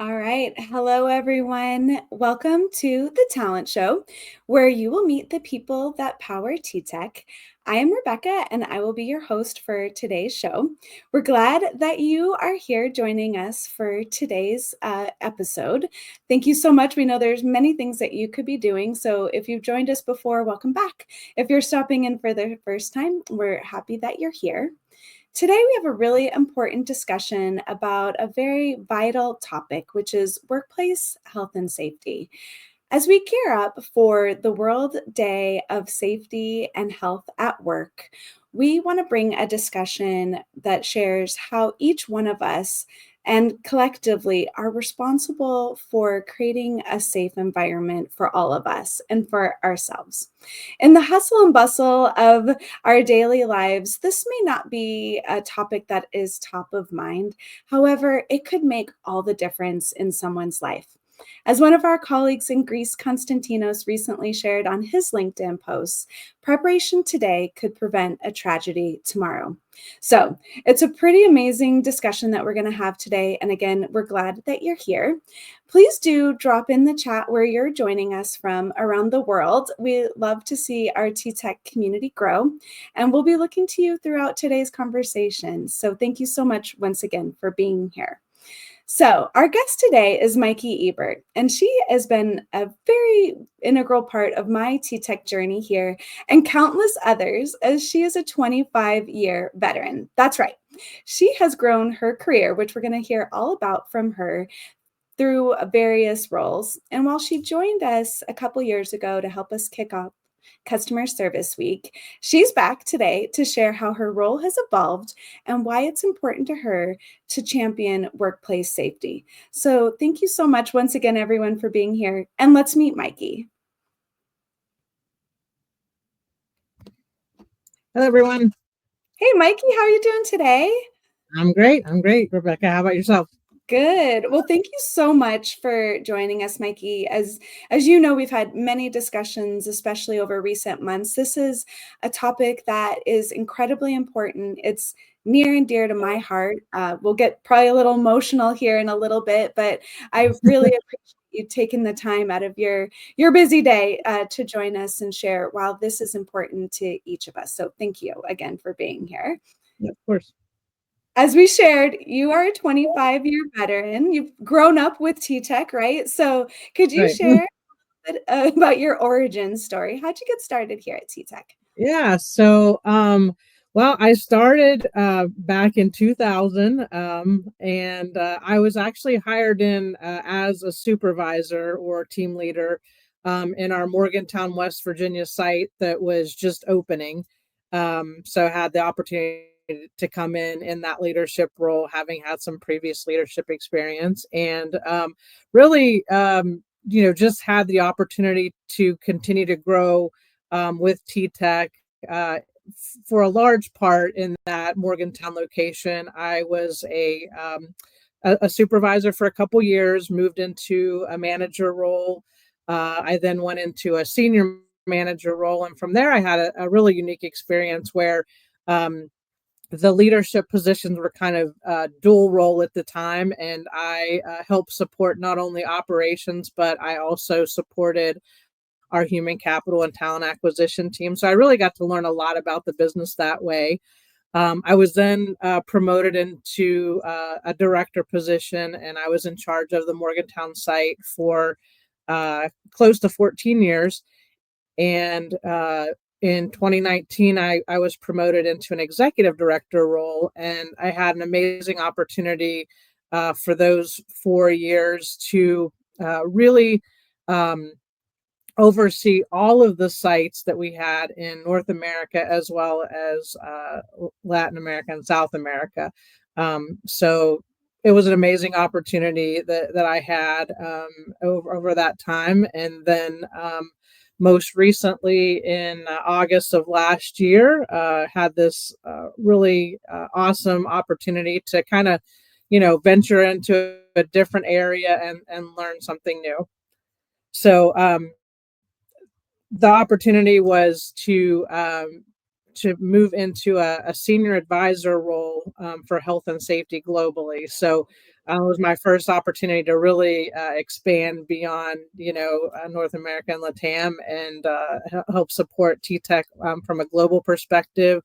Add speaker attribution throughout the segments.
Speaker 1: All right. Hello, everyone. Welcome to the Talent Show, where you will meet the people that power TTEC. I am Rebecca, and I will be your host for today's show. We're glad that you are here joining us for today's episode. Thank you so much. We know there's many things that you could be doing. So if you've joined us before, welcome back. If you're stopping in for the first time, we're happy that you're here. Today, we have a really important discussion about a very vital topic, which is workplace health and safety. As we gear up for the World Day of Safety and Health at Work, we want to bring a discussion that shares how each one of us and collectively are responsible for creating a safe environment for all of us and for ourselves. In the hustle and bustle of our daily lives, this may not be a topic that is top of mind. However, it could make all the difference in someone's life. As one of our colleagues in Greece, Konstantinos, recently shared on his LinkedIn posts, preparation today could prevent a tragedy tomorrow. So it's a pretty amazing discussion that we're going to have today. And again, we're glad that you're here. Please do drop in the chat where you're joining us from around the world. We love to see our TTEC community grow, and we'll be looking to you throughout today's conversation. So thank you so much once again for being here. So our guest today is Miki Ebert, and she has been a very integral part of my TTEC journey here and countless others, as she is a 25-year veteran. That's right. She has grown her career, which we're going to hear all about from her, through various roles. And while she joined us a couple years ago to help us kick off Customer Service Week, she's back today to share how her role has evolved and why it's important to her to champion workplace safety. So thank you so much once again, everyone, for being here. And let's meet Miki.
Speaker 2: Hello, everyone.
Speaker 1: Hey, Miki, how are you doing today?
Speaker 2: I'm great. Rebecca. How about yourself?
Speaker 1: Good. Well, thank you so much for joining us, Miki. As you know, we've had many discussions, especially over recent months. This is a topic that is incredibly important. It's near and dear to my heart. We'll get probably a little emotional here in a little bit, but I really appreciate you taking the time out of your busy day to join us and share why this is important to each of us. So thank you again for being here.
Speaker 2: Yeah, of course.
Speaker 1: As we shared, you are a 25-year veteran. You've grown up with TTEC, right? So could you
Speaker 2: Right.
Speaker 1: share a bit about your origin story? How'd you get started here at TTEC?
Speaker 2: Yeah. Well, I started back in 2000, and I was actually hired in as a supervisor or team leader in our Morgantown, West Virginia site that was just opening. So I had the opportunity to come in that leadership role, having had some previous leadership experience, and really, just had the opportunity to continue to grow with TTEC. Uh, for a large part in that Morgantown location, I was a supervisor for a couple years, moved into a manager role. I then went into a senior manager role, and from there, I had a really unique experience where the leadership positions were kind of dual role at the time, and I helped support not only operations, but I also supported our human capital and talent acquisition team. So I really got to learn a lot about the business that way. I was then promoted into a director position, and I was in charge of the Morgantown site for close to 14 years. And in 2019, I was promoted into an executive director role, and I had an amazing opportunity for those 4 years to really oversee all of the sites that we had in North America as well as Latin America and South America. So it was an amazing opportunity that I had over that time. And then most recently in August of last year, had this really awesome opportunity to kind of, venture into a different area and learn something new. So the opportunity was to to move into a senior advisor role for health and safety globally. So it was my first opportunity to really expand beyond, North America and LATAM, and help support TTEC from a global perspective.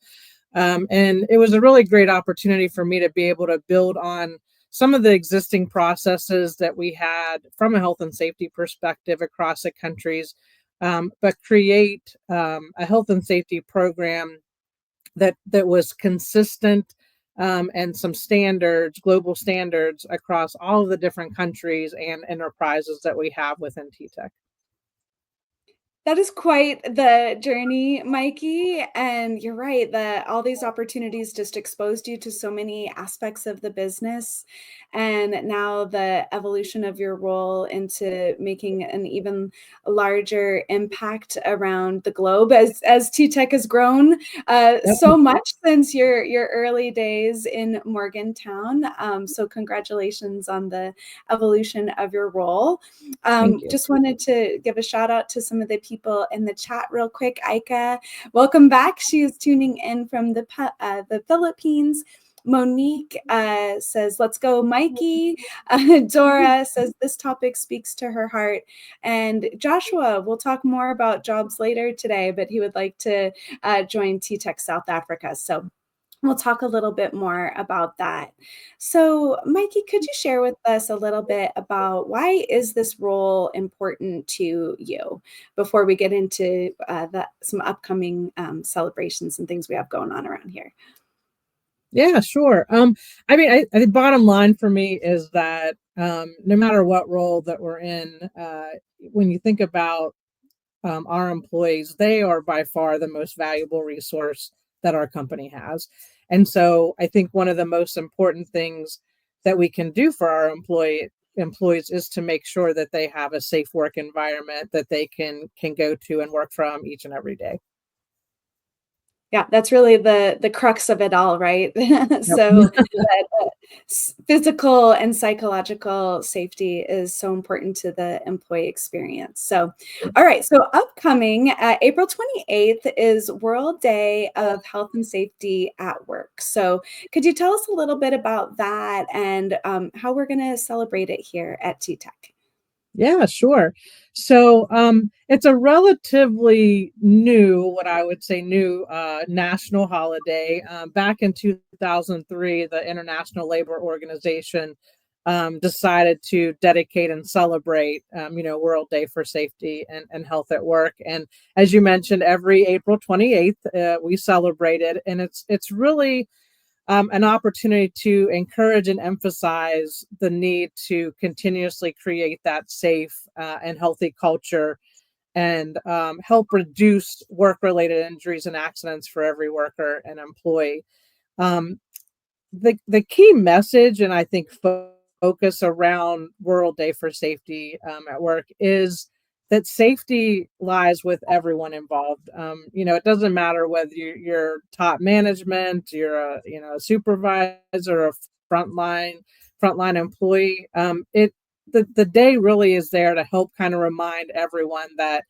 Speaker 2: And it was a really great opportunity for me to be able to build on some of the existing processes that we had from a health and safety perspective across the countries, but create a health and safety program that was consistent, and some standards, global standards across all of the different countries and enterprises that we have within TTEC.
Speaker 1: That is quite the journey, Mikey, and you're right that all these opportunities just exposed you to so many aspects of the business, and now the evolution of your role into making an even larger impact around the globe as TTEC has grown so
Speaker 2: Yep.
Speaker 1: much since your early days in Morgantown. So congratulations on the evolution of your role.
Speaker 2: Thank you.
Speaker 1: Just wanted to give a shout out to some of the people in the chat real quick. Aika, welcome back. She is tuning in from the Philippines. Monique says, let's go, Mikey. Dora says, this topic speaks to her heart. And Joshua, we'll talk more about jobs later today, but he would like to join TTEC South Africa. So we'll talk a little bit more about that. So, Mikey, could you share with us a little bit about why is this role important to you before we get into some upcoming celebrations and things we have going on around here?
Speaker 2: Yeah, sure. I the bottom line for me is that no matter what role that we're in, when you think about our employees, they are by far the most valuable resource that our company has. And so I think one of the most important things that we can do for our employees is to make sure that they have a safe work environment that they can go to and work from each and every day.
Speaker 1: Yeah, that's really the crux of it all, right?
Speaker 2: Yep.
Speaker 1: So physical and psychological safety is so important to the employee experience. So, all right. So upcoming April 28th is World Day of Health and Safety at Work. So could you tell us a little bit about that and how we're going to celebrate it here at TTEC?
Speaker 2: Yeah, sure. So it's a relatively new, what I would say new, national holiday. Back in 2003, the International Labor Organization decided to dedicate and celebrate, World Day for Safety and Health at Work. And as you mentioned, every April 28th, we celebrate it. And it's really an opportunity to encourage and emphasize the need to continuously create that safe and healthy culture, and help reduce work-related injuries and accidents for every worker and employee. Um, the key message, and I think focus around World Day for Safety at Work, is that safety lies with everyone involved. It doesn't matter whether you're top management, you're a supervisor, a frontline employee. The day really is there to help kind of remind everyone that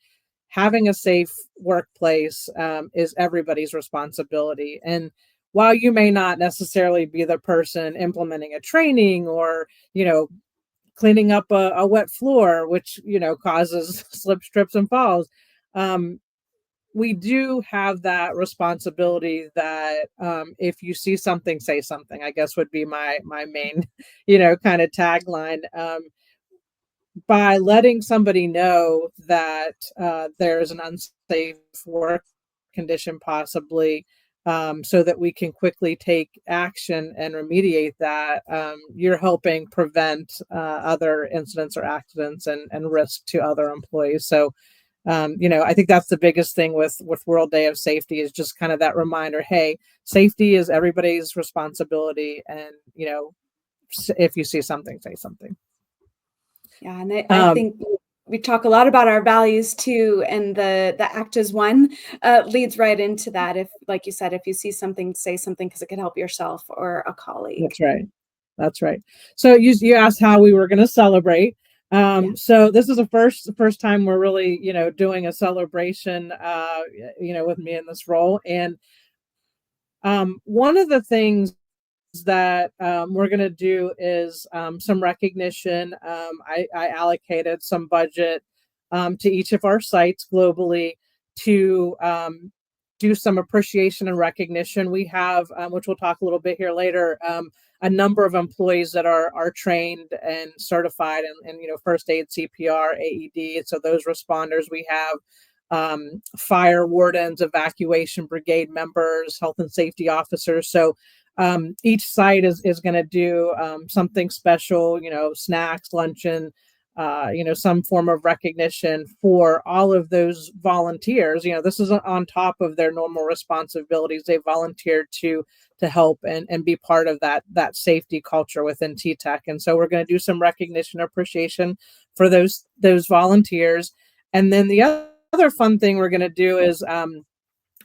Speaker 2: having a safe workplace is everybody's responsibility. And while you may not necessarily be the person implementing a training or, cleaning up a wet floor, which, causes slips, trips, and falls, um, we do have that responsibility that if you see something, say something, I guess would be my main, kind of tagline. By letting somebody know that there's an unsafe work condition possibly, so that we can quickly take action and remediate that, you're helping prevent other incidents or accidents and risk to other employees. So, I think that's the biggest thing with World Day of Safety, is just kind of that reminder, hey, safety is everybody's responsibility. And, if you see something, say something.
Speaker 1: Yeah, and I
Speaker 2: Um,
Speaker 1: think we talk a lot about our values too, and the act as one leads right into that. If, like you said, if you see something, say something because it could help yourself or a colleague.
Speaker 2: that's right. That's right. So you asked how we were going to celebrate.
Speaker 1: Yeah.
Speaker 2: So this is the first time we're really, doing a celebration, with me in this role. And One of the things that we're going to do is some recognition. I allocated some budget to each of our sites globally to do some appreciation and recognition. We have, which we'll talk a little bit here later, a number of employees that are trained and certified in first aid, CPR, AED. So those responders we have. Fire wardens, evacuation brigade members, health and safety officers. So each site is going to do something special, snacks, luncheon, some form of recognition for all of those volunteers. This is on top of their normal responsibilities. They volunteered to help and be part of that safety culture within TTEC. And so we're going to do some recognition appreciation for those volunteers. And then the other fun thing we're going to do is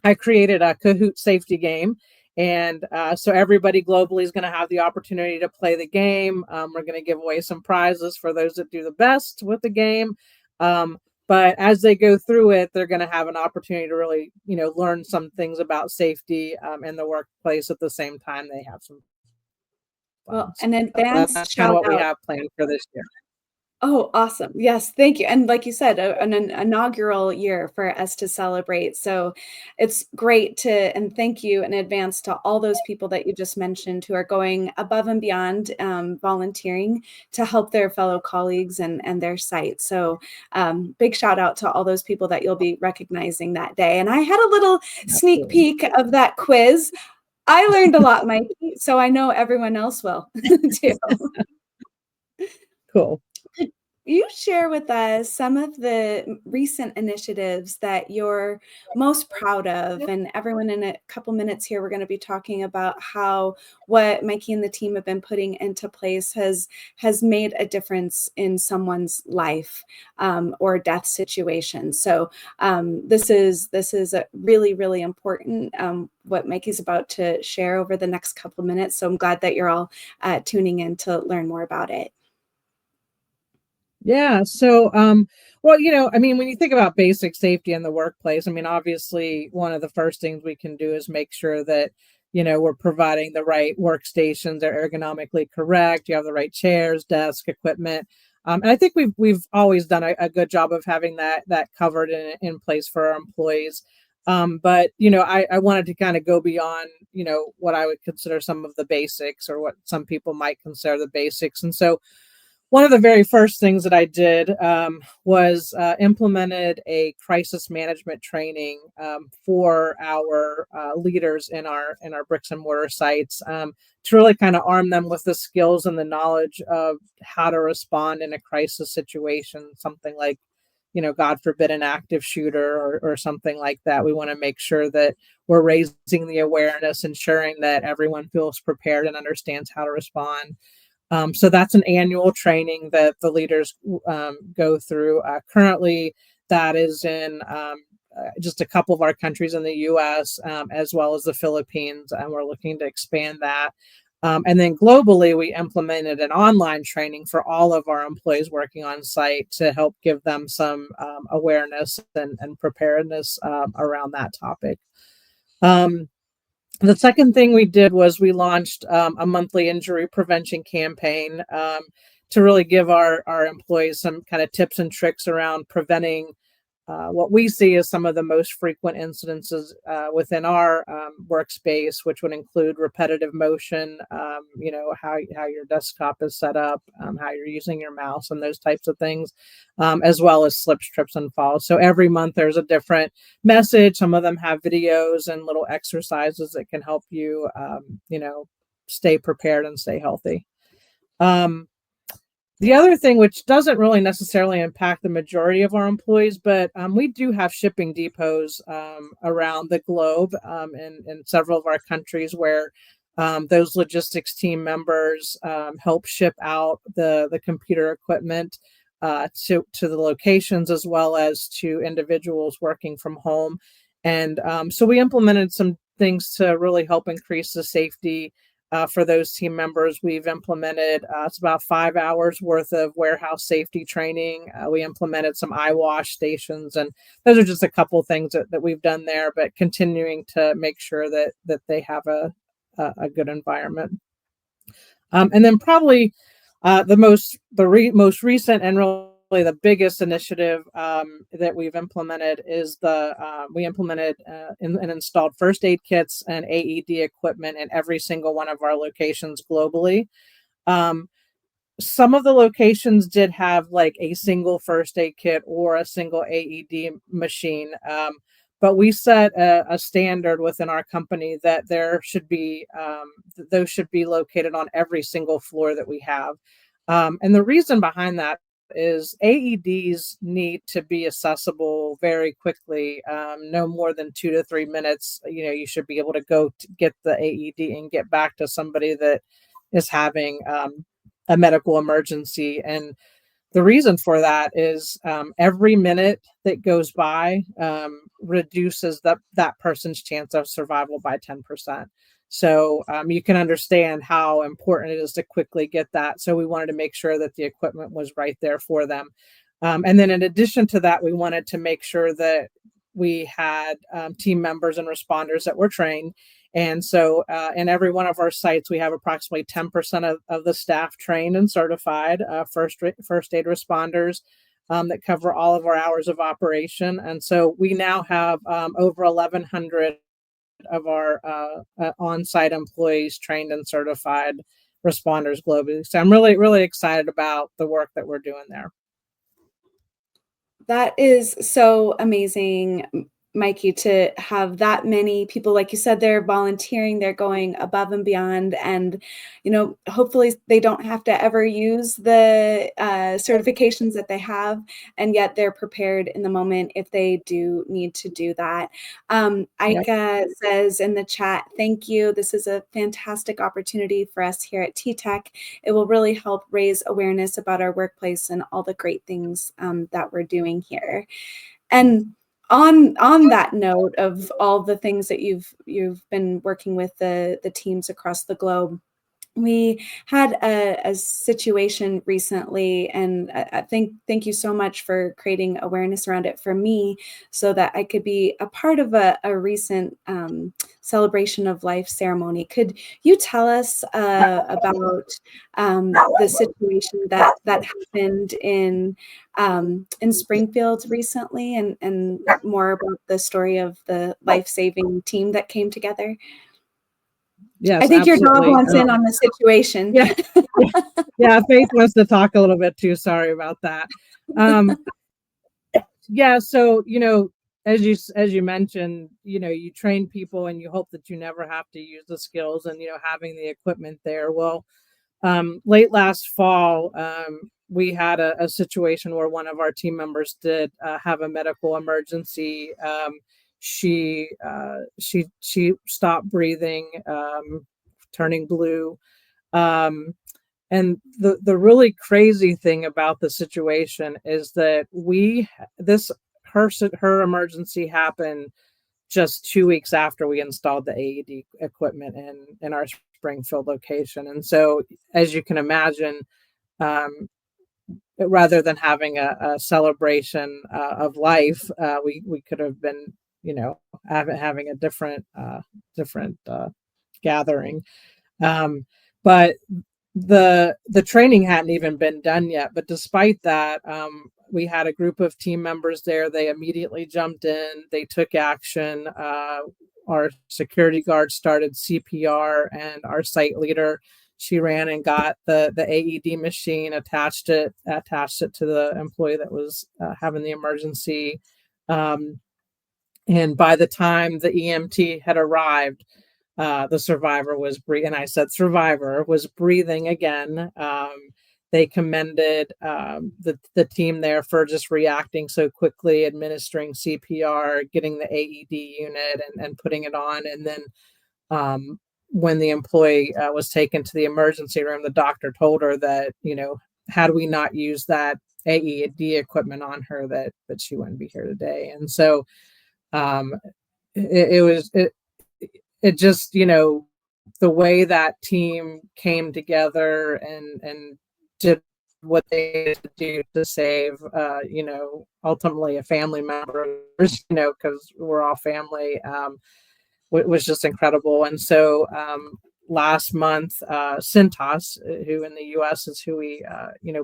Speaker 2: I created a Kahoot safety game. And so everybody globally is going to have the opportunity to play the game. We're going to give away some prizes for those that do the best with the game. But as they go through it, they're going to have an opportunity to really, learn some things about safety in the workplace at the same time they have some fun.
Speaker 1: Well, an
Speaker 2: So
Speaker 1: advanced
Speaker 2: that's kind of
Speaker 1: shout
Speaker 2: what we
Speaker 1: out.
Speaker 2: have planned for this year.
Speaker 1: Oh, awesome. Yes, thank you. And like you said, an inaugural year for us to celebrate. So it's great and thank you in advance to all those people that you just mentioned who are going above and beyond volunteering to help their fellow colleagues and their site. So big shout out to all those people that you'll be recognizing that day. And I had a little sneak
Speaker 2: Absolutely.
Speaker 1: peek of that quiz. I learned a lot, Mikey, so I know everyone else will too.
Speaker 2: Cool.
Speaker 1: Could you share with us some of the recent initiatives that you're most proud of? And everyone, in a couple minutes here, we're going to be talking about how what Mikey and the team have been putting into place has made a difference in someone's life or death situation. So this is a really important what Mikey's about to share over the next couple minutes. So I'm glad that you're all tuning in to learn more about it.
Speaker 2: Yeah. So, well, when you think about basic safety in the workplace, obviously one of the first things we can do is make sure that, we're providing the right workstations, they're ergonomically correct. You have the right chairs, desk, equipment. And I think we've always done a good job of having that covered in place for our employees. But I wanted to kind of go beyond, what I would consider some of the basics or what some people might consider the basics. And so one of the very first things that I did was implemented a crisis management training for our leaders in our bricks and mortar sites to really kind of arm them with the skills and the knowledge of how to respond in a crisis situation, something like, God forbid, an active shooter or something like that. We want to make sure that we're raising the awareness, ensuring that everyone feels prepared and understands how to respond. So that's an annual training that the leaders go through. Currently, that is in just a couple of our countries in the US, as well as the Philippines, and we're looking to expand that. And then globally, we implemented an online training for all of our employees working on site to help give them some awareness and preparedness around that topic. The second thing we did was we launched a monthly injury prevention campaign to really give our employees some kind of tips and tricks around preventing what we see as some of the most frequent incidences within our workspace, which would include repetitive motion, how your desktop is set up, how you're using your mouse, and those types of things, as well as slips, trips, and falls. So every month there's a different message. Some of them have videos and little exercises that can help you, stay prepared and stay healthy. The other thing, which doesn't really necessarily impact the majority of our employees, but we do have shipping depots around the globe in several of our countries where those logistics team members help ship out the computer equipment to the locations as well as to individuals working from home. And so we implemented some things to really help increase the safety for those team members. We've implemented it's about 5 hours worth of warehouse safety training. We implemented some eye wash stations, and those are just a couple things that we've done there. But continuing to make sure that they have a good environment. And then probably most recent and really the biggest initiative that we've implemented is we implemented and installed first aid kits and AED equipment in every single one of our locations globally. Um, some of the locations did have like a single first aid kit or a single AED machine. But we set a standard within our company that those should be located on every single floor that we have. And the reason behind that is AEDs need to be accessible very quickly, no more than 2 to 3 minutes. You should be able to go to get the AED and get back to somebody that is having a medical emergency. And the reason for that is every minute that goes by reduces that person's chance of survival by 10%. So you can understand how important it is to quickly get that. So we wanted to make sure that the equipment was right there for them. And then in addition to that, we wanted to make sure that we had team members and responders that were trained. And so in every one of our sites, we have approximately 10% of the staff trained and certified first aid responders that cover all of our hours of operation. And so we now have over 1,100 of our on-site employees trained and certified responders globally. So I'm really, really excited about the work that we're doing there.
Speaker 1: That is so amazing, Mikey, to have that many people, like you said, they're volunteering, they're going above and beyond, and hopefully they don't have to ever use the certifications that they have, and yet they're prepared in the moment if they do need to do that. Ika says in the chat, thank you. This is a fantastic opportunity for us here at TTEC. It will really help raise awareness about our workplace and all the great things that we're doing here. And on that note of all the things that you've been working with the teams across the globe, we had a situation recently, and I thank you so much for creating awareness around it for me so that I could be a part of a recent celebration of life ceremony. Could you tell us about the situation that happened in Springfield recently, and more about the story of the life-saving team that came together?
Speaker 2: Yes,
Speaker 1: I think your dog
Speaker 2: absolutely.
Speaker 1: wants in on the situation.
Speaker 2: Yeah, yeah. Faith wants to talk a little bit too. Sorry about that. Yeah, so as you mentioned, you train people and you hope that you never have to use the skills, and having the equipment there. Well, late last fall, we had a situation where one of our team members did have a medical emergency. She stopped breathing, turning blue. And the really crazy thing about the situation is that her emergency happened just 2 weeks after we installed the AED equipment in our Springfield location. And so, as you can imagine, rather than having a celebration of life, we could have been, having a different gathering. But the training hadn't even been done yet. But despite that, we had a group of team members there. They immediately jumped in. They took action. Our security guard started CPR, and our site leader, she ran and got the AED machine, attached it to the employee that was having the emergency. And by the time the EMT had arrived, the survivor was breathing, and I said survivor was breathing again. They commended the team there for just reacting so quickly, administering CPR, getting the AED unit, and putting it on. And then when the employee was taken to the emergency room, the doctor told her that, had we not used that AED equipment on her, that she wouldn't be here today. And so it just, the way that team came together and did what they needed to do to save, ultimately a family member, because we're all family, was just incredible. And so last month, Cintas, who in the U.S. is who we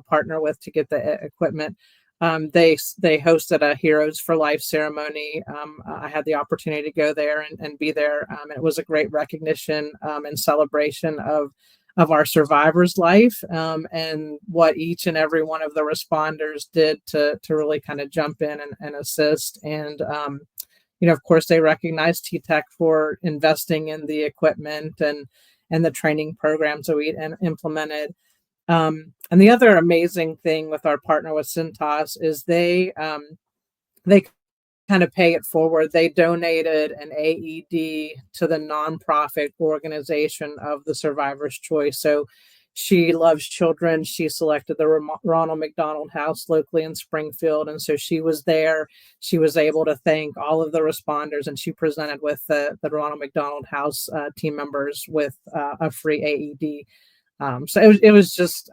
Speaker 2: partner with to get the equipment, they hosted a Heroes for Life ceremony. I had the opportunity to go there and be there. And it was a great recognition and celebration of our survivors' life, and what each and every one of the responders did to really kind of jump in and assist. And of course, they recognize TTEC for investing in the equipment and the training programs that we implemented. And the other amazing thing with our partner with Cintas is they kind of pay it forward. They donated an AED to the nonprofit organization of the survivor's choice. So she loves children. She selected the Ronald McDonald House locally in Springfield. And so she was there. She was able to thank all of the responders, and she presented with the Ronald McDonald House team members with a free AED. So it was just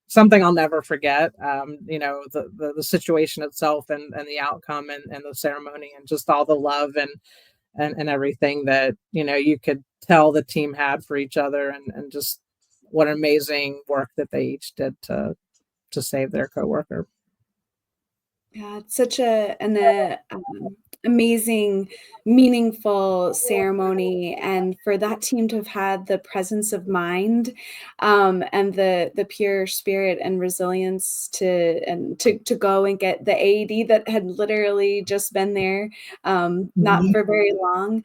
Speaker 2: something I'll never forget. The situation itself and the outcome and the ceremony and just all the love and everything that, you could tell the team had for each other, and just what amazing work that they each did to save their coworker.
Speaker 1: Yeah, it's such an amazing, meaningful ceremony, and for that team to have had the presence of mind, and the pure spirit and resilience to go and get the AED that had literally just been there, not for very long,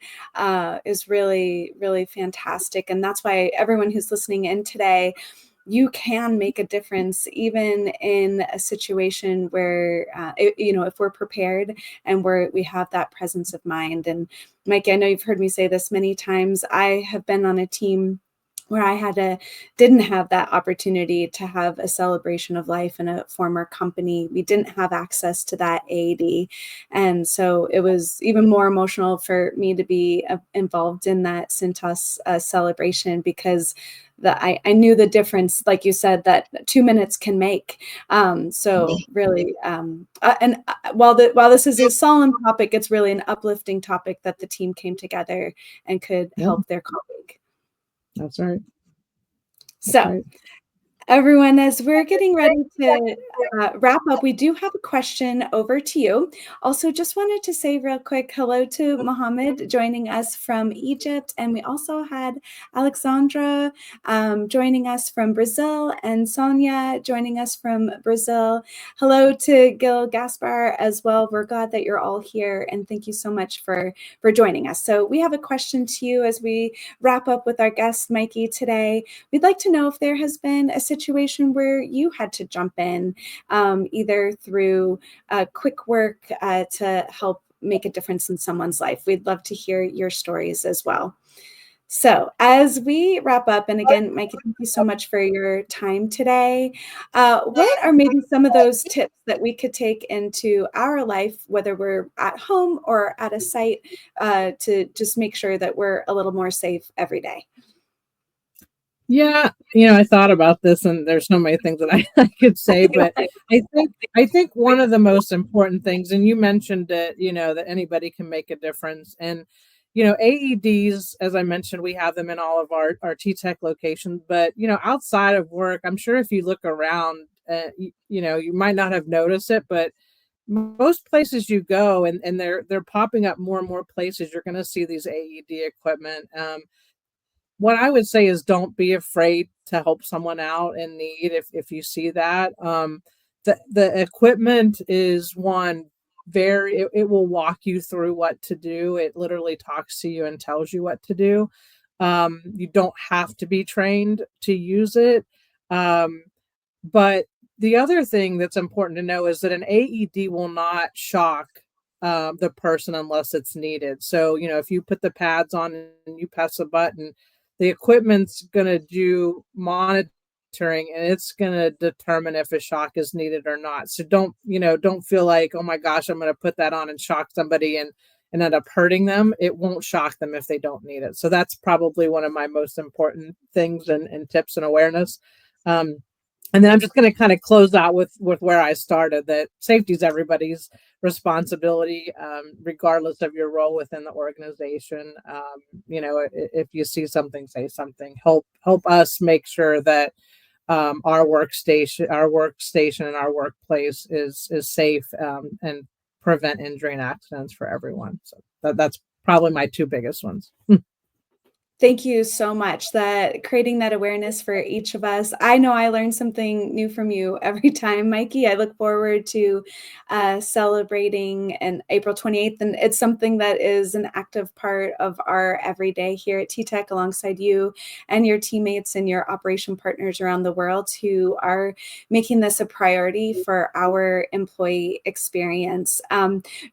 Speaker 1: is really, really fantastic. And that's why everyone who's listening in today, you can make a difference even in a situation where, if we're prepared and we have that presence of mind. And Mike, I know you've heard me say this many times. I have been on a team where I didn't have that opportunity to have a celebration of life in a former company. We didn't have access to that AED. And so it was even more emotional for me to be involved in that Cintas celebration, because I knew the difference, like you said, that 2 minutes can make. So really, while this is a solemn topic, it's really an uplifting topic that the team came together and could help their colleague.
Speaker 2: That's right.
Speaker 1: So, right. Everyone, as we're getting ready to wrap up, we do have a question over to you. Also, just wanted to say real quick hello to Mohammed joining us from Egypt. And we also had Alexandra joining us from Brazil, and Sonia joining us from Brazil. Hello to Gil Gaspar as well. We're glad that you're all here, and thank you so much for joining us. So we have a question to you as we wrap up with our guest, Mikey, today. We'd like to know if there has been a situation where you had to jump in, either through quick work to help make a difference in someone's life. We'd love to hear your stories as well. So as we wrap up, and again, Mikey, thank you so much for your time today. What are maybe some of those tips that we could take into our life, whether we're at home or at a site, to just make sure that we're a little more safe every day?
Speaker 2: Yeah, I thought about this, and there's so many things that I could say, but I think one of the most important things, and you mentioned it, that anybody can make a difference. And AEDs, as I mentioned, we have them in all of our TTEC locations, but outside of work, I'm sure if you look around, you might not have noticed it, but most places you go, and they're popping up more and more places, you're going to see these AED equipment. What I would say is don't be afraid to help someone out in need if you see that. The equipment is one it will walk you through what to do. It literally talks to you and tells you what to do. You don't have to be trained to use it. But the other thing that's important to know is that an AED will not shock the person unless it's needed. So, if you put the pads on and you press a button, the equipment's going to do monitoring, and it's going to determine if a shock is needed or not. So don't feel like, oh my gosh, I'm going to put that on and shock somebody, and and end up hurting them, it won't shock them if they don't need it. So that's probably one of my most important things and tips and awareness. Um, and then I'm just going to kind of close out with where I started, that safety is everybody's responsibility, regardless of your role within the organization. If you see something, say something. Help us make sure that our workstation and our workplace is safe, and prevent injury and accidents for everyone. So that's probably my two biggest ones.
Speaker 1: Thank you so much. That creating that awareness for each of us. I know I learn something new from you every time, Mikey. I look forward to celebrating in April 28th, and it's something that is an active part of our everyday here at TTEC, alongside you and your teammates and your operation partners around the world who are making this a priority for our employee experience.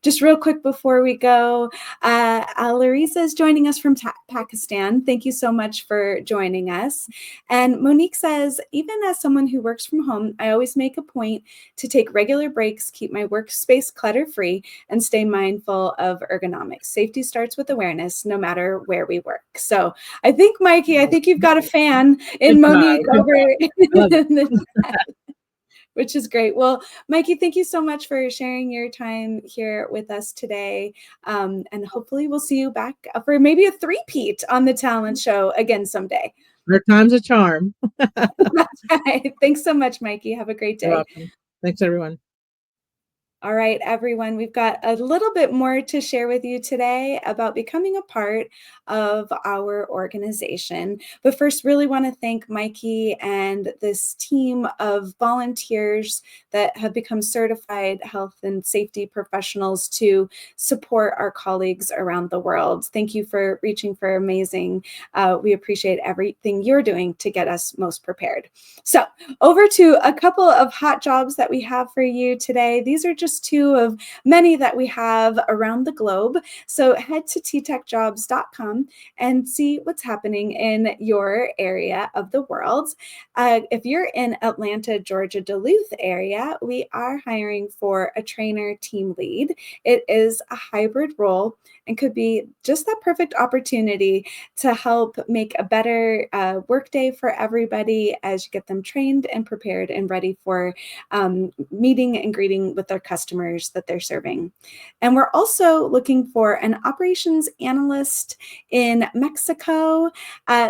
Speaker 1: Just real quick before we go, Larissa is joining us from Pakistan. Thank you so much for joining us. And Monique says, even as someone who works from home, I always make a point to take regular breaks, keep my workspace clutter-free, and stay mindful of ergonomics. Safety starts with awareness, no matter where we work. So I think, Mikey, I think you've got a fan in Monique over in the chat, which is great. Well, Mikey, thank you so much for sharing your time here with us today. And hopefully we'll see you back for maybe a three-peat on the talent show again someday.
Speaker 2: Third time's a charm.
Speaker 1: That's right. Thanks so much, Mikey. Have a great
Speaker 2: You're
Speaker 1: day.
Speaker 2: welcome. Thanks, everyone.
Speaker 1: All right, everyone, we've got a little bit more to share with you today about becoming a part of our organization. But first, really want to thank Mikey and this team of volunteers that have become certified health and safety professionals to support our colleagues around the world. Thank you for reaching for amazing. We appreciate everything you're doing to get us most prepared. So over to a couple of hot jobs that we have for you today. These are just two of many that we have around the globe. So head to ttechjobs.com and see what's happening in your area of the world. If you're in Atlanta, Georgia, Duluth area, we are hiring for a trainer team lead. It is a hybrid role and could be just that perfect opportunity to help make a better workday for everybody as you get them trained and prepared and ready for meeting and greeting with their customers that they're serving. And we're also looking for an operations analyst in Mexico.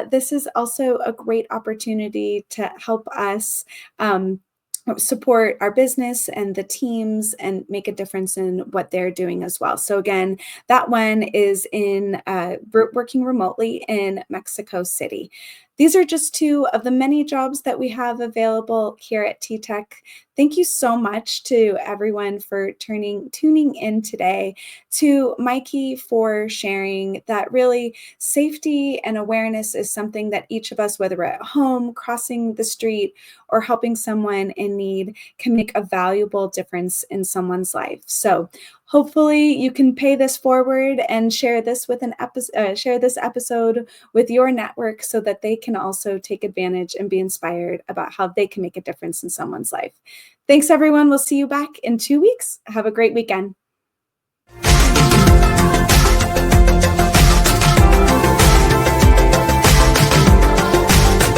Speaker 1: This is also a great opportunity to help us support our business and the teams and make a difference in what they're doing as well. So again, that one is in working remotely in Mexico City. These are just two of the many jobs that we have available here at TTEC. Thank you so much to everyone for tuning in today, to Mikey for sharing that really safety and awareness is something that each of us, whether we're at home, crossing the street, or helping someone in need, can make a valuable difference in someone's life. So hopefully you can pay this forward and share this with share this episode with your network so that they can also take advantage and be inspired about how they can make a difference in someone's life. Thanks, everyone. We'll see you back in 2 weeks. Have a great weekend.